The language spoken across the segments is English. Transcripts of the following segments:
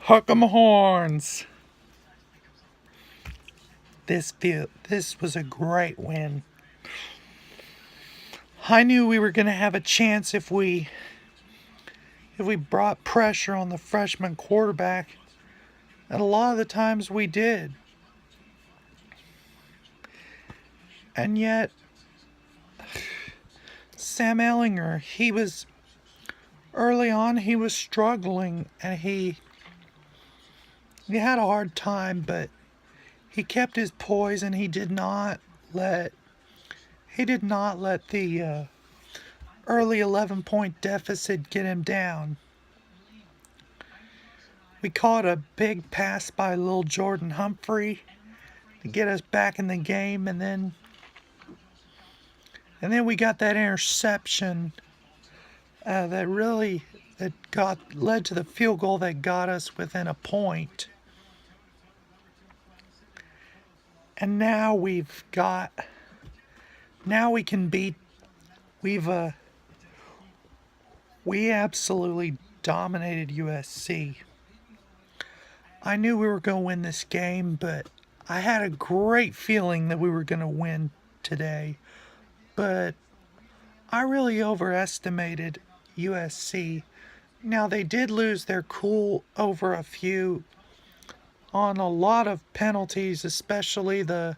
Hook 'em horns. This was a great win. I knew we were going to have a chance if we brought pressure on the freshman quarterback, and a lot of the times we did. And yet, Sam Ehlinger, early on he was struggling, and he had a hard time, but he kept his poise, and he did not let the early 11-point deficit get him down. We caught a big pass by little Jordan Humphrey to get us back in the game, and then we got that interception that led to the field goal that got us within a point. And now we can beat. We absolutely dominated USC. I knew we were going to win this game, but I had a great feeling that we were going to win today. But I really overestimated USC. Now, they did lose their cool on a lot of penalties, especially the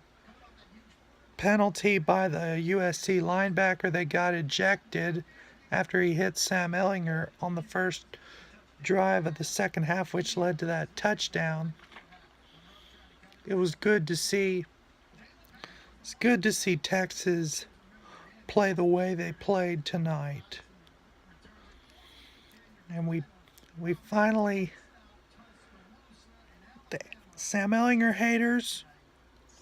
penalty by the USC linebacker that got ejected after he hit Sam Ehlinger on the first drive of the second half, which led to that touchdown. It was good to see. It's good to see Texas play the way they played tonight. And we finally, the Sam Ehlinger haters,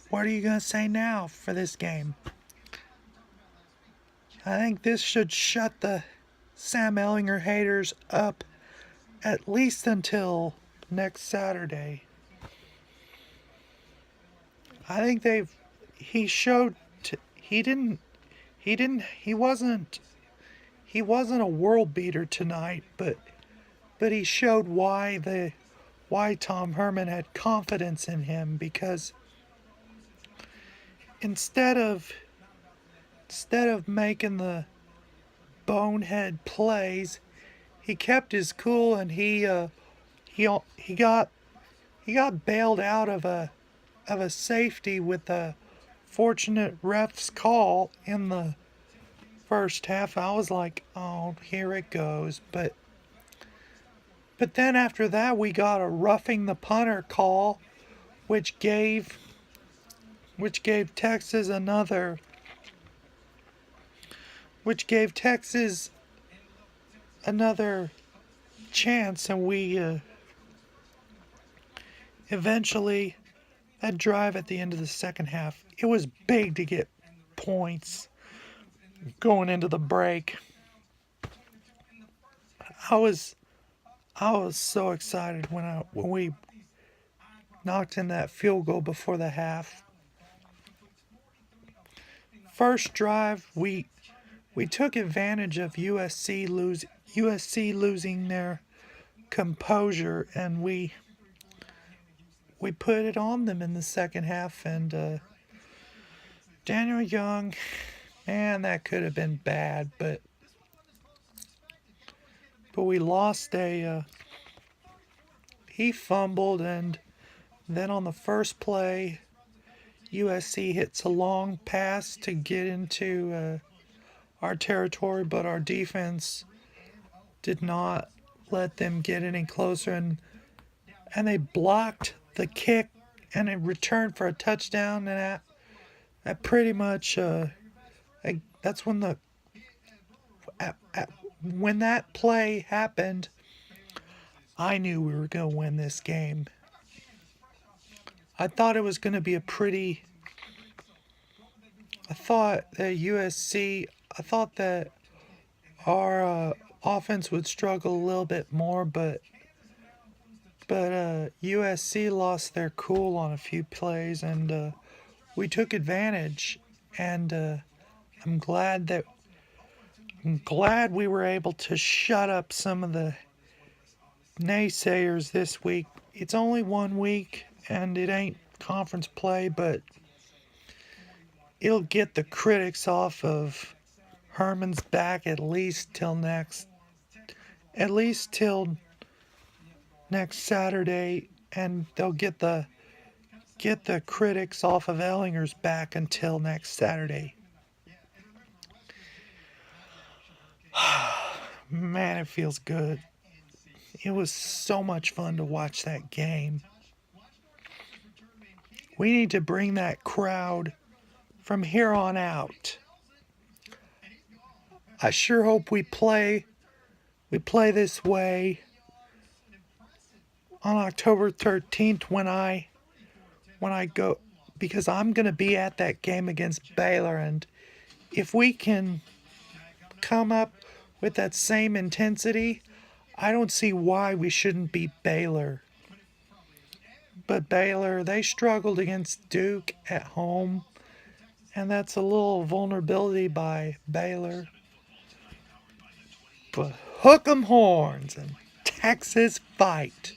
what are you going to say now for this game? I think this should shut the Sam Ehlinger haters up at least until next Saturday. I think he wasn't a world beater tonight, but he showed why Tom Herman had confidence in him, because instead of making the bonehead plays, he kept his cool, and he got bailed out of a safety with a fortunate ref's call in the first half. I was like, oh, here it goes. But then after that, we got a roughing the punter call, which gave Texas another chance, and we eventually, that drive at the end of the second half, it was big to get points going into the break. I was so excited when we knocked in that field goal before the half. First drive, we took advantage of USC losing their composure, and we put it on them in the second half. And Daniel Young, man, that could have been bad, but we lost he fumbled, and then on the first play, USC hits a long pass to get into our territory, but our defense did not let them get any closer, and they blocked the kick, and it returned for a touchdown. And that pretty much that's when when that play happened, I knew we were going to win this game. I thought it was going to be I thought that our offense would struggle a little bit more, but USC lost their cool on a few plays, and we took advantage. And I'm glad we were able to shut up some of the naysayers this week. It's only 1 week and it ain't conference play, but it'll get the critics off of Herman's back at least till next Saturday, and they'll get the critics off of Ehlinger's back until next Saturday. Man, it feels good. It was so much fun to watch that game. We need to bring that crowd from here on out. I sure hope we play this way on October 13th when I go, because I'm going to be at that game against Baylor, and if we can come up with that same intensity, I don't see why we shouldn't beat Baylor. But Baylor, they struggled against Duke at home, and that's a little vulnerability by Baylor. But hook 'em horns and Texas fight.